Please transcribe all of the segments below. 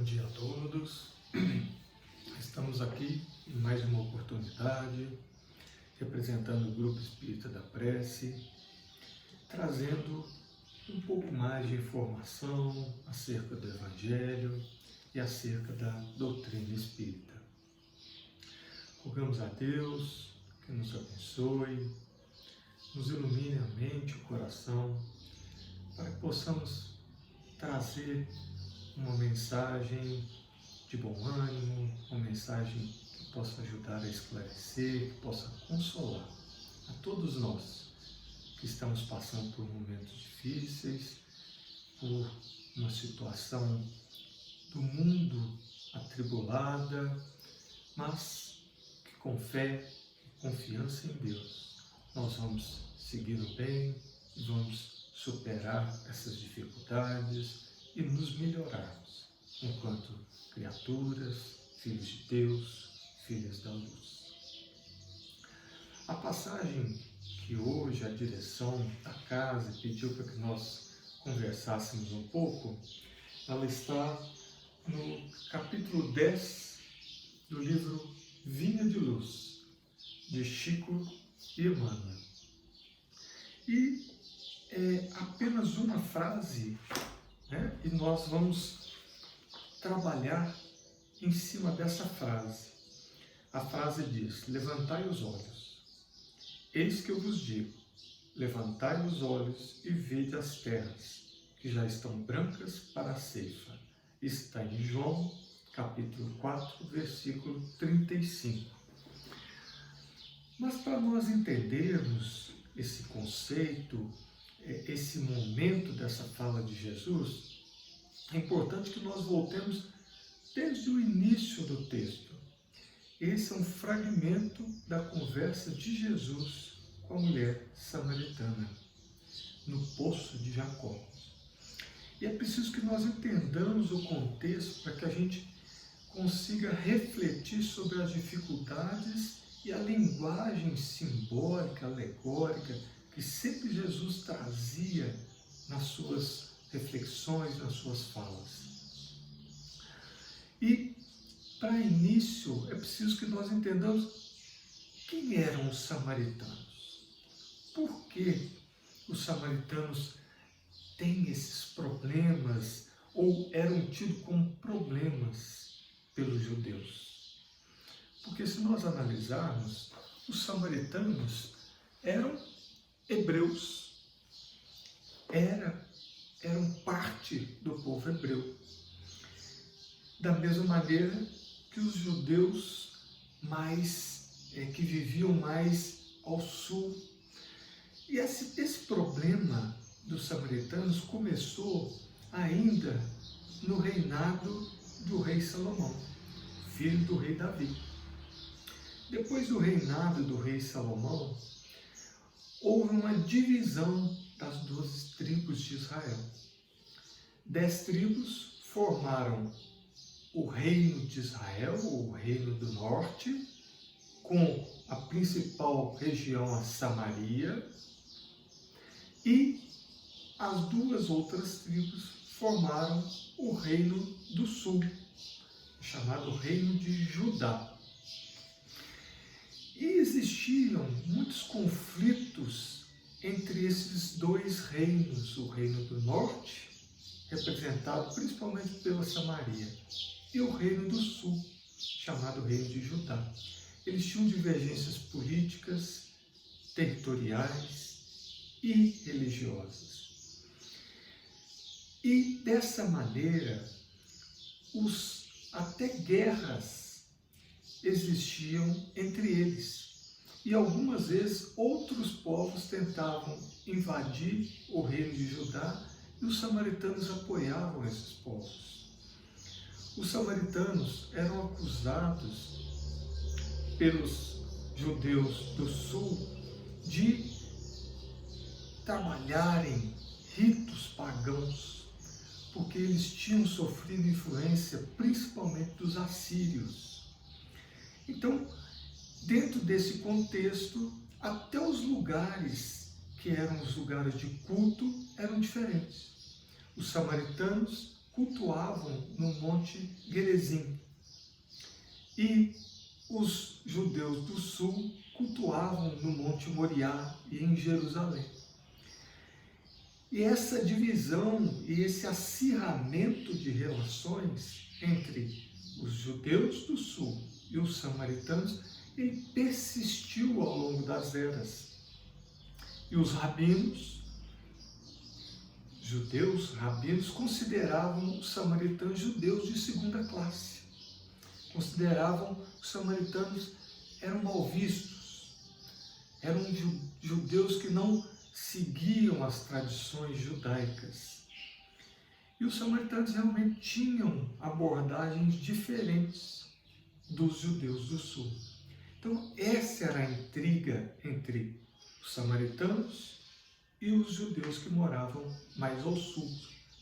dia a todos. Estamos aqui em mais uma oportunidade, representando o Grupo Espírita da Prece, trazendo um pouco mais de informação acerca do Evangelho e acerca da doutrina espírita. Rogamos a Deus que nos abençoe, nos ilumine a mente e o coração, para que possamos trazer uma mensagem de bom ânimo, uma mensagem que possa ajudar a esclarecer, que possa consolar a todos nós que estamos passando por momentos difíceis, por uma situação do mundo atribulada, mas que com fé e confiança em Deus nós vamos seguir o bem e vamos superar essas dificuldades e nos melhorarmos enquanto criaturas, filhos de Deus, filhas da luz. A passagem que hoje a direção da casa pediu para que nós conversássemos um pouco, ela está no capítulo 10 do livro Vinha de Luz, de Chico e Emmanuel. E é apenas uma frase, né? E nós vamos trabalhar em cima dessa frase. A frase diz: levantai os olhos. Eis que eu vos digo, levantai os olhos e vede as terras, que já estão brancas para a ceifa. Está em João, capítulo 4, versículo 35. Mas para nós entendermos esse conceito, esse momento dessa fala de Jesus, é importante que nós voltemos desde o início do texto. Esse é um fragmento da conversa de Jesus com a mulher samaritana, no poço de Jacó. E é preciso que nós entendamos o contexto para que a gente consiga refletir sobre as dificuldades e a linguagem simbólica, alegórica, que sempre Jesus trazia nas suas reflexões, nas suas falas. E, para início, é preciso que nós entendamos quem eram os samaritanos. Por que os samaritanos têm esses problemas, ou eram tidos como problemas pelos judeus? Porque se nós analisarmos, os samaritanos eram hebreus, eram parte do povo hebreu. Da mesma maneira que os judeus que viviam mais ao sul. E esse problema dos samaritanos começou ainda no reinado do rei Salomão, filho do rei Davi. Depois do reinado do rei Salomão, houve uma divisão das 12 tribos de Israel. 10 tribos formaram o reino de Israel, o reino do norte, com a principal região, a Samaria, e as 2 outras tribos formaram o reino do sul, chamado Reino de Judá. E existiam muitos conflitos entre esses 2 reinos, o reino do norte, representado principalmente pela Samaria, e o reino do sul, chamado Reino de Judá. Eles tinham divergências políticas, territoriais e religiosas. E dessa maneira, até guerras existiam entre eles. E algumas vezes outros povos tentavam invadir o reino de Judá e os samaritanos apoiavam esses povos. Os samaritanos eram acusados pelos judeus do sul de trabalharem ritos pagãos, porque eles tinham sofrido influência principalmente dos assírios. Então, dentro desse contexto, até os lugares que eram os lugares de culto eram diferentes. Os samaritanos cultuavam no Monte Gerizim e os judeus do sul cultuavam no Monte Moriá e em Jerusalém. E essa divisão e esse acirramento de relações entre os judeus do sul e os samaritanos, ele persistiu ao longo das eras. E os rabinos, rabinos, consideravam os samaritanos judeus de segunda classe. Consideravam os samaritanos eram mal vistos, eram judeus que não seguiam as tradições judaicas. E os samaritanos realmente tinham abordagens diferentes dos judeus do sul. Então, essa era a intriga entre os samaritanos e os judeus que moravam mais ao sul,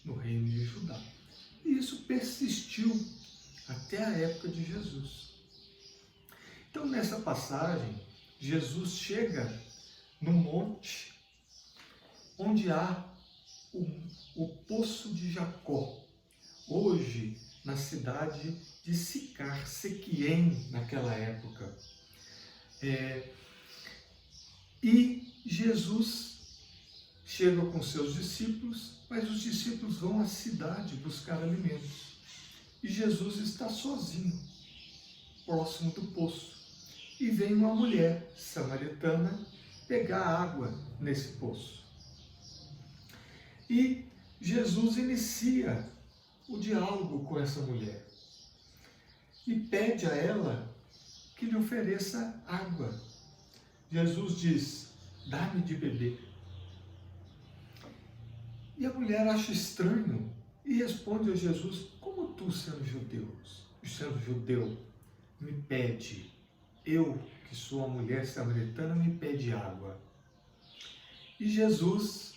no reino de Judá. E isso persistiu até a época de Jesus. Então, nessa passagem, Jesus chega no monte onde há o Poço de Jacó, hoje na cidade de Sicar, Sequiem, naquela época. E Jesus chega com seus discípulos, mas os discípulos vão à cidade buscar alimentos. E Jesus está sozinho, próximo do poço. E vem uma mulher samaritana pegar água nesse poço. E Jesus inicia o diálogo com essa mulher e pede a ela que lhe ofereça água. Jesus diz: dá-me de beber. E a mulher acha estranho e responde a Jesus: como tu, sendo judeu, me pede, eu que sou uma mulher samaritana, me pede água? E Jesus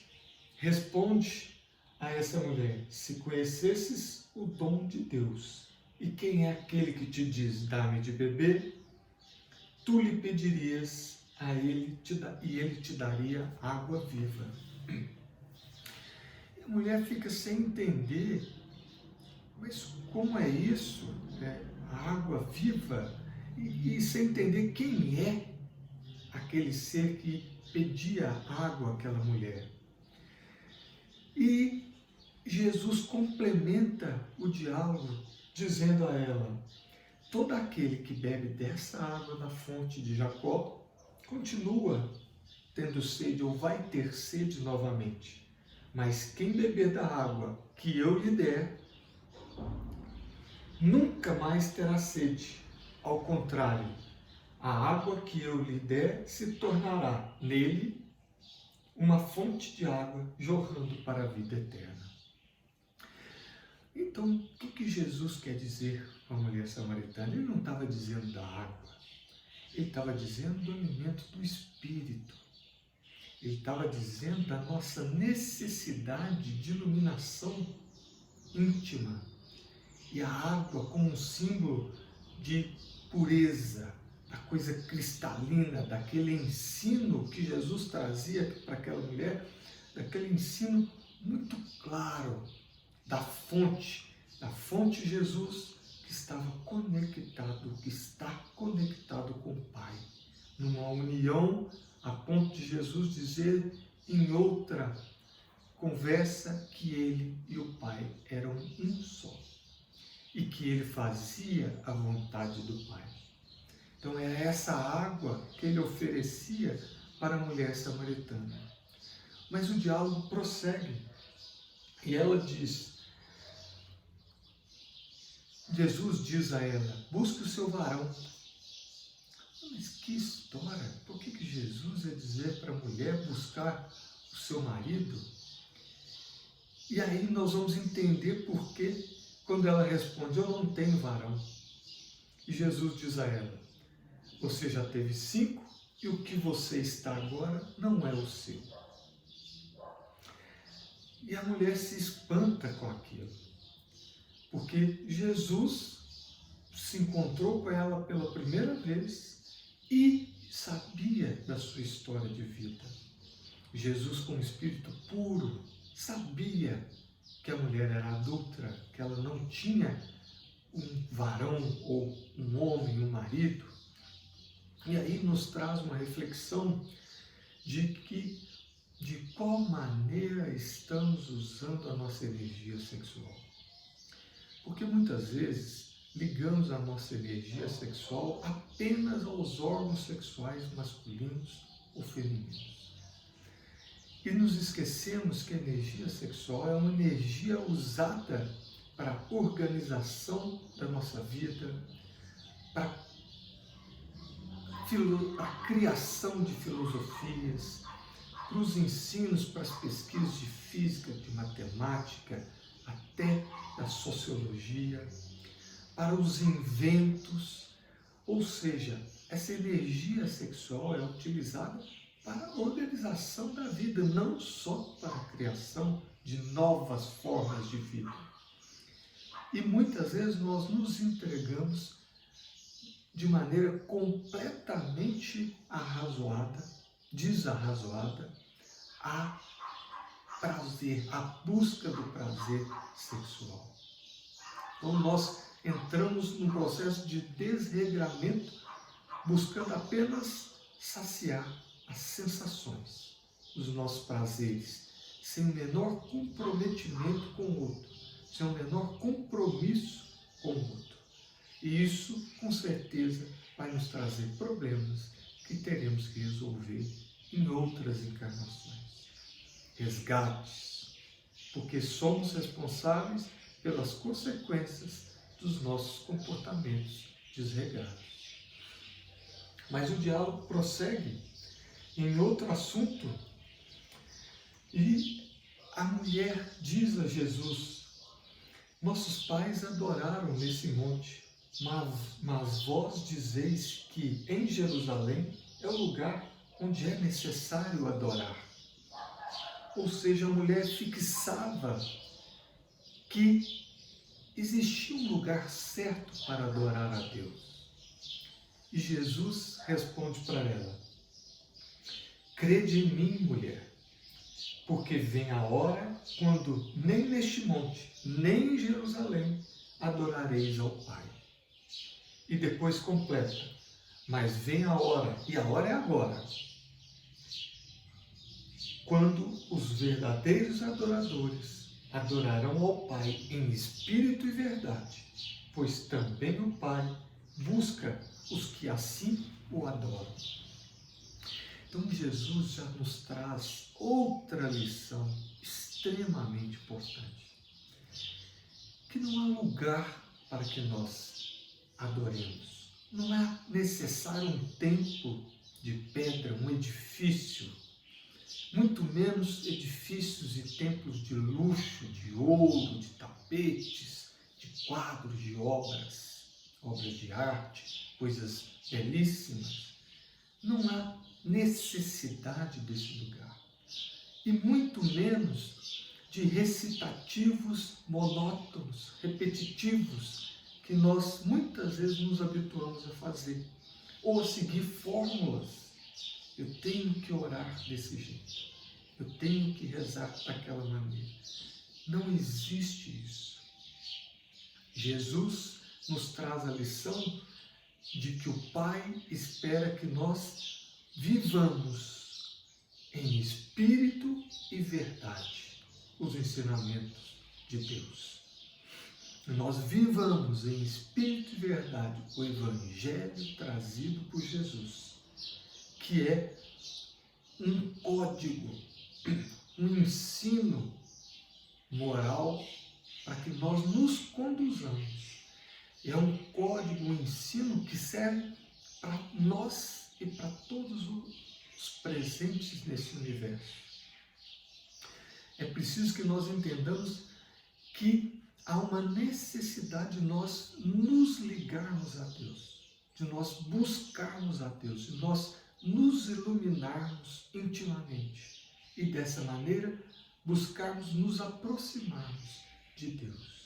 responde a essa mulher: se conhecesses o dom de Deus, e quem é aquele que te diz, dá-me de beber, tu lhe pedirias a ele e ele te daria água viva. E a mulher fica sem entender, mas como é isso? A água viva? E sem entender quem é aquele ser que pedia água àquela mulher. E Jesus complementa o diálogo dizendo a ela: todo aquele que bebe dessa água da fonte de Jacó continua tendo sede ou vai ter sede novamente. Mas quem beber da água que eu lhe der, nunca mais terá sede. Ao contrário, a água que eu lhe der se tornará nele uma fonte de água jorrando para a vida eterna. Então, o que Jesus quer dizer com a mulher samaritana? Ele não estava dizendo da água, ele estava dizendo do alimento do Espírito. Ele estava dizendo da nossa necessidade de iluminação íntima. E a água como um símbolo de pureza, da coisa cristalina, daquele ensino que Jesus trazia para aquela mulher, daquele ensino muito claro da fonte Jesus, que estava conectado, que está conectado com o Pai, numa união a ponto de Jesus dizer em outra conversa que ele e o Pai eram um só e que ele fazia a vontade do Pai. Então era essa água que ele oferecia para a mulher samaritana. Mas o diálogo prossegue e ela diz, Jesus diz a ela: busque o seu varão. Mas que história! Por que Jesus ia dizer para a mulher buscar o seu marido? E aí nós vamos entender por que, quando ela responde: eu não tenho varão. E Jesus diz a ela: você já teve 5 e o que você está agora não é o seu. E a mulher se espanta com aquilo, porque Jesus se encontrou com ela pela primeira vez e sabia da sua história de vida. Jesus, como espírito puro, sabia que a mulher era adúltera, que ela não tinha um varão ou um homem, um marido. E aí nos traz uma reflexão de qual maneira estamos usando a nossa energia sexual. Porque muitas vezes ligamos a nossa energia sexual apenas aos órgãos sexuais masculinos ou femininos. E nos esquecemos que a energia sexual é uma energia usada para a organização da nossa vida, para a criação de filosofias, para os ensinos, para as pesquisas de física, de matemática, até da sociologia, para os inventos. Ou seja, essa energia sexual é utilizada para a organização da vida, não só para a criação de novas formas de vida. E muitas vezes nós nos entregamos de maneira completamente desarrazoada, a prazer, a busca do prazer sexual. Então nós entramos num processo de desregramento, buscando apenas saciar as sensações, os nossos prazeres, sem o menor comprometimento com o outro, sem o menor compromisso com o outro. E isso, com certeza, vai nos trazer problemas que teremos que resolver em outras encarnações. Resgates, porque somos responsáveis pelas consequências dos nossos comportamentos desregrados. Mas o diálogo prossegue em outro assunto e a mulher diz a Jesus: nossos pais adoraram nesse monte, mas vós dizeis que em Jerusalém é o lugar onde é necessário adorar. Ou seja, a mulher fixava que existia um lugar certo para adorar a Deus. E Jesus responde para ela: crede em mim, mulher, porque vem a hora quando nem neste monte, nem em Jerusalém adorareis ao Pai. E depois completa: mas vem a hora, e a hora é agora, quando os verdadeiros adoradores adorarão ao Pai em espírito e verdade, pois também o Pai busca os que assim o adoram. Então Jesus já nos traz outra lição extremamente importante, que não há lugar para que nós adoremos. Não é necessário um templo de pedra, um edifício, muito menos edifícios e templos de luxo, de ouro, de tapetes, de quadros, de obras de arte, coisas belíssimas. Não há necessidade desse lugar. E muito menos de recitativos monótonos, repetitivos, que nós muitas vezes nos habituamos a fazer, ou a seguir fórmulas. Eu tenho que orar desse jeito, eu tenho que rezar daquela maneira. Não existe isso. Jesus nos traz a lição de que o Pai espera que nós vivamos em espírito e verdade os ensinamentos de Deus. Nós vivamos em espírito e verdade o Evangelho trazido por Jesus, que é um código, um ensino moral para que nós nos conduzamos. É um código, um ensino que serve para nós e para todos os presentes nesse universo. É preciso que nós entendamos que há uma necessidade de nós nos ligarmos a Deus, de nós buscarmos a Deus, de nós nos iluminarmos intimamente e dessa maneira buscarmos nos aproximarmos de Deus.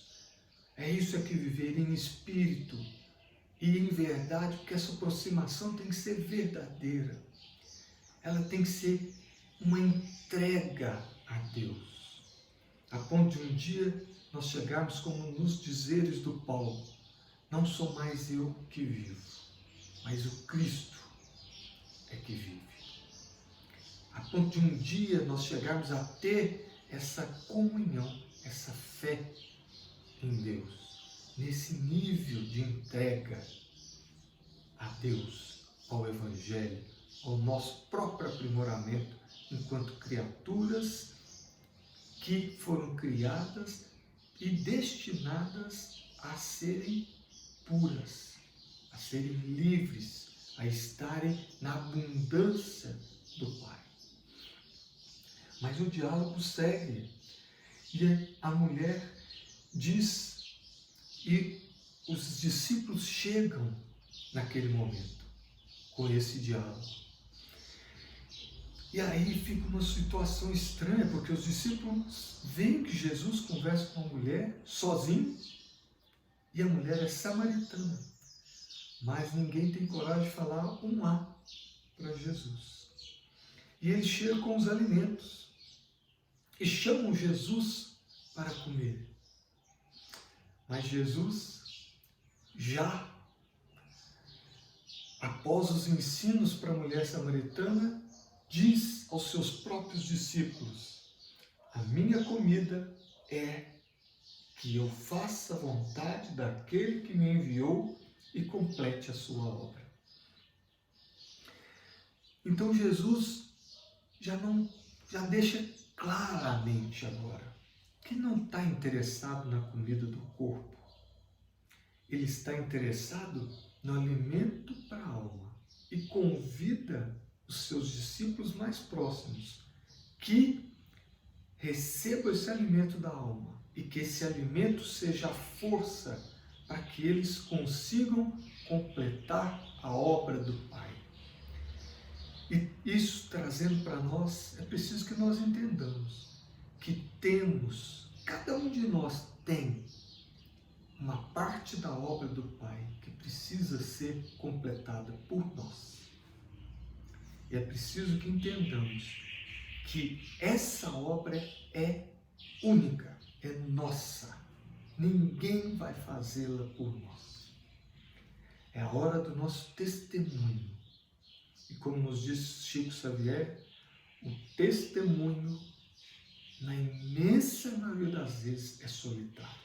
É isso aqui, viver em espírito e em verdade, porque essa aproximação tem que ser verdadeira. Ela tem que ser uma entrega a Deus. a ponto de um dia nós chegarmos como nos dizeres do Paulo: não sou mais eu que vivo, mas o Cristo é que vive. A ponto de um dia nós chegarmos a ter essa comunhão, essa fé em Deus, nesse nível de entrega a Deus, ao Evangelho, ao nosso próprio aprimoramento enquanto criaturas que foram criadas e destinadas a serem puras, a serem livres, a estarem na abundância do Pai. Mas o diálogo segue e a mulher diz, e os discípulos chegam naquele momento com esse diálogo. E aí fica uma situação estranha, porque os discípulos veem que Jesus conversa com a mulher sozinho e a mulher é samaritana. Mas ninguém tem coragem de falar um A para Jesus. E eles chegam com os alimentos e chamam Jesus para comer. Mas Jesus, já após os ensinos para a mulher samaritana, diz aos seus próprios discípulos: a minha comida é que eu faça a vontade daquele que me enviou e complete a sua obra. Então Jesus já deixa claramente agora que não está interessado na comida do corpo. Ele está interessado no alimento para a alma e convida os seus discípulos mais próximos que recebam esse alimento da alma e que esse alimento seja a força para que eles consigam completar a obra do Pai. E isso trazendo para nós, é preciso que nós entendamos que cada um de nós tem uma parte da obra do Pai que precisa ser completada por nós. E é preciso que entendamos que essa obra é única, é nossa. Ninguém vai fazê-la por nós. É a hora do nosso testemunho. E como nos diz Chico Xavier, o testemunho, na imensa maioria das vezes, é solitário.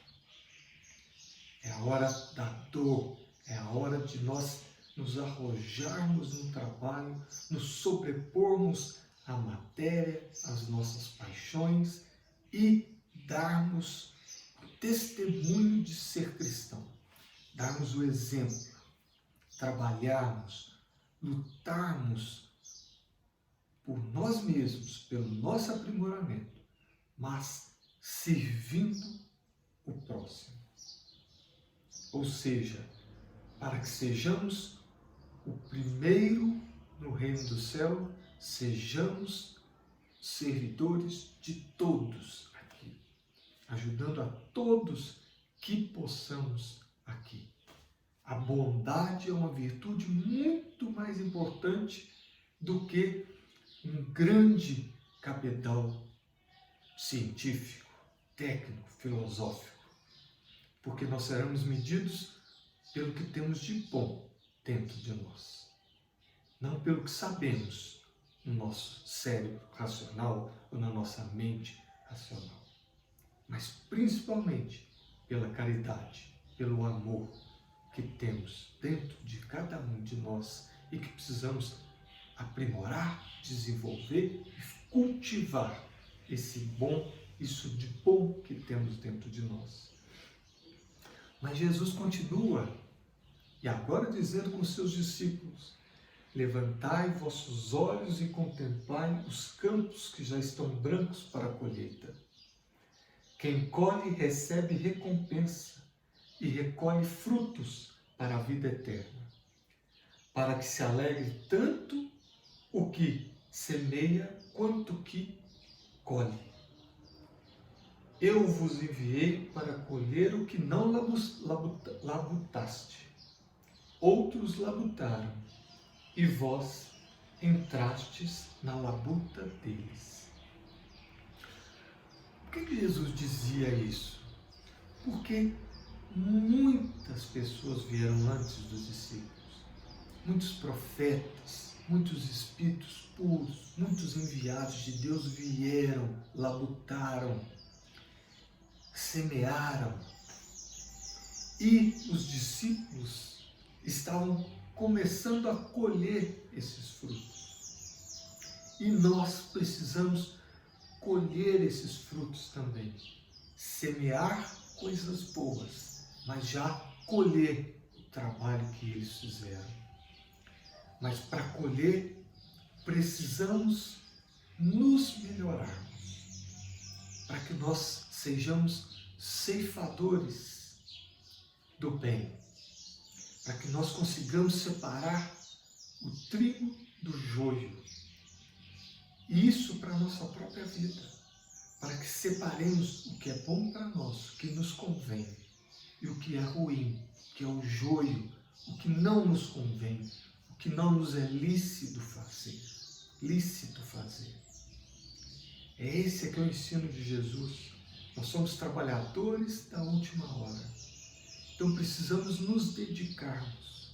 É a hora da dor, é a hora de nós nos arrojarmos no trabalho, nos sobrepormos à matéria, às nossas paixões e darmos o testemunho de ser cristão, darmos o exemplo, trabalharmos, lutarmos por nós mesmos, pelo nosso aprimoramento, mas servindo o próximo. Ou seja, para que sejamos o primeiro no reino do céu, sejamos servidores de todos aqui, ajudando a todos que possamos aqui. A bondade é uma virtude muito mais importante do que um grande cabedal científico, técnico, filosófico, porque nós seremos medidos pelo que temos de bom dentro de nós, não pelo que sabemos no nosso cérebro racional ou na nossa mente racional, mas principalmente pela caridade, pelo amor que temos dentro de cada um de nós e que precisamos aprimorar, desenvolver e cultivar isso de bom que temos dentro de nós. Mas Jesus continua, e agora dizendo com seus discípulos: levantai vossos olhos e contemplai os campos que já estão brancos para a colheita. Quem colhe recebe recompensa e recolhe frutos para a vida eterna, para que se alegre tanto o que semeia quanto o que colhe. Eu vos enviei para colher o que não labutaste. Outros labutaram, e vós entrastes na labuta deles. O que Jesus dizia isso? Porque muitas pessoas vieram antes dos discípulos, muitos profetas, muitos espíritos puros, muitos enviados de Deus vieram, labutaram, semearam, e os discípulos estavam começando a colher esses frutos. E nós precisamos colher esses frutos também. Semear coisas boas, mas já colher o trabalho que eles fizeram. Mas para colher, precisamos nos melhorarmos, para que nós sejamos ceifadores do bem, para que nós consigamos separar o trigo do joio. E isso para a nossa própria vida, para que separemos o que é bom para nós, o que nos convém, e o que é ruim, que é o joio, o que não nos convém, o que não nos é lícito fazer. É esse aqui o ensino de Jesus. Nós somos trabalhadores da última hora. Então precisamos nos dedicarmos.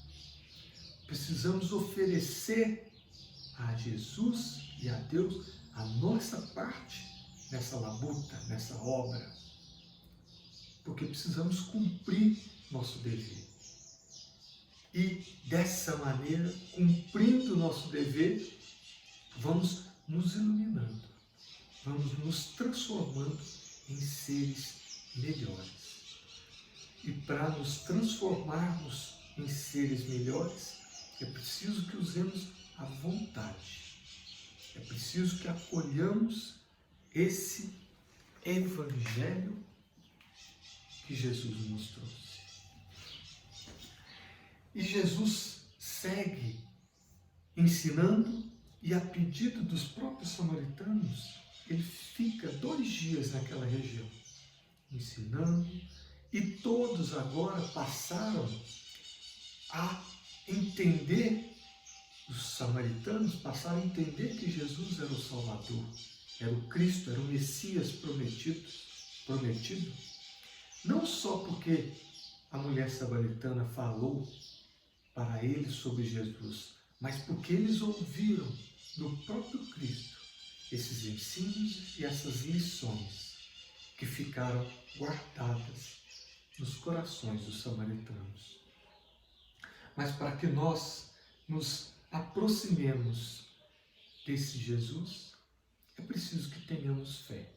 Precisamos oferecer a Jesus e a Deus a nossa parte nessa labuta, nessa obra. Porque precisamos cumprir nosso dever. E dessa maneira, cumprindo o nosso dever, vamos nos iluminando, vamos nos transformando em seres melhores. E para nos transformarmos em seres melhores, é preciso que usemos a vontade. É preciso que acolhamos esse Evangelho que Jesus nos trouxe. E Jesus segue ensinando, e a pedido dos próprios samaritanos, ele fica 2 dias naquela região, ensinando, e todos agora passaram a entender, os samaritanos passaram a entender que Jesus era o Salvador, era o Cristo, era o Messias prometido, não só porque a mulher samaritana falou para eles sobre Jesus, mas porque eles ouviram do próprio Cristo esses ensinos e essas lições que ficaram guardadas nos corações dos samaritanos. Mas para que nós nos aproximemos desse Jesus, é preciso que tenhamos fé.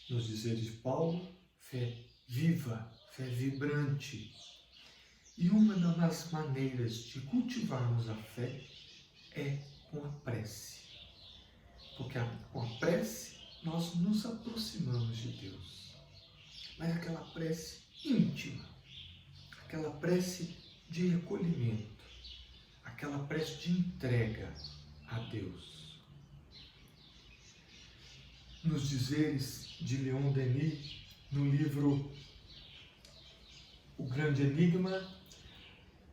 Nos dizeres de Paulo, fé viva, fé vibrante. E uma das maneiras de cultivarmos a fé é com a prece. Porque com a prece nós nos aproximamos de Deus. Mas aquela prece íntima, aquela prece de recolhimento, aquela prece de entrega a Deus. Nos dizeres de Leon Denis, no livro O Grande Enigma,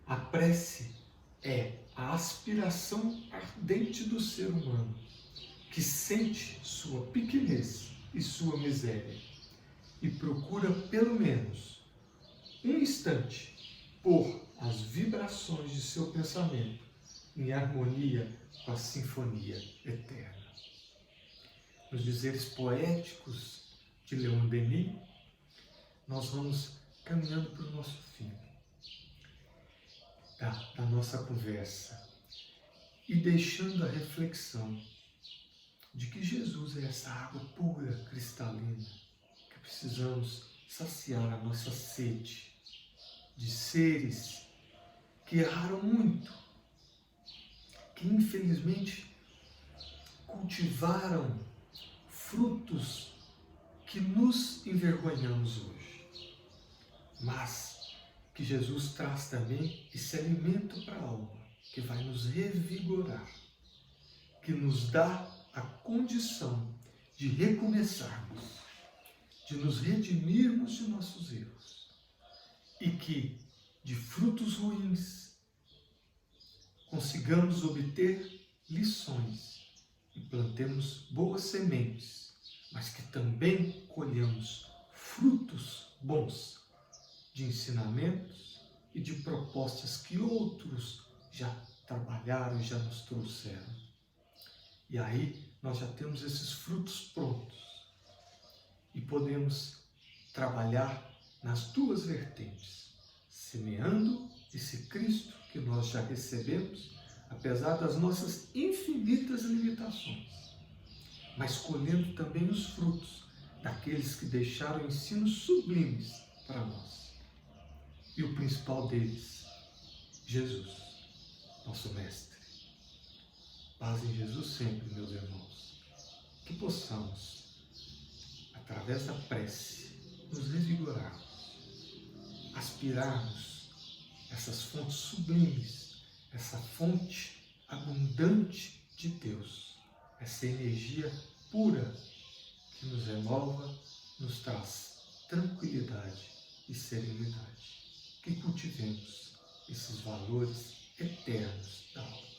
a prece é a aspiração ardente do ser humano, que sente sua pequenez e sua miséria e procura pelo menos um instante pôr as vibrações de seu pensamento em harmonia com a sinfonia eterna. Nos dizeres poéticos de Leon Denis, nós vamos caminhando para o nosso fim da nossa conversa e deixando a reflexão de que Jesus é essa água pura, cristalina, que precisamos saciar a nossa sede de seres que erraram muito, que infelizmente cultivaram frutos que nos envergonhamos hoje, mas que Jesus traz também esse alimento para a alma, que vai nos revigorar, que nos dá a condição de recomeçarmos, de nos redimirmos de nossos erros, e que de frutos ruins consigamos obter lições e plantemos boas sementes mas que também colhamos frutos bons de ensinamentos e de propostas que outros já trabalharam e já nos trouxeram. E aí nós já temos esses frutos prontos e podemos trabalhar nas duas vertentes, semeando esse Cristo que nós já recebemos, apesar das nossas infinitas limitações, mas colhendo também os frutos daqueles que deixaram ensinos sublimes para nós. E o principal deles, Jesus, nosso Mestre. Paz em Jesus sempre, meus irmãos. Que possamos, através da prece, nos revigorarmos, aspirarmos essas fontes sublimes, essa fonte abundante de Deus, essa energia pura que nos renova, nos traz tranquilidade e serenidade. Que cultivemos esses valores eternos da alma.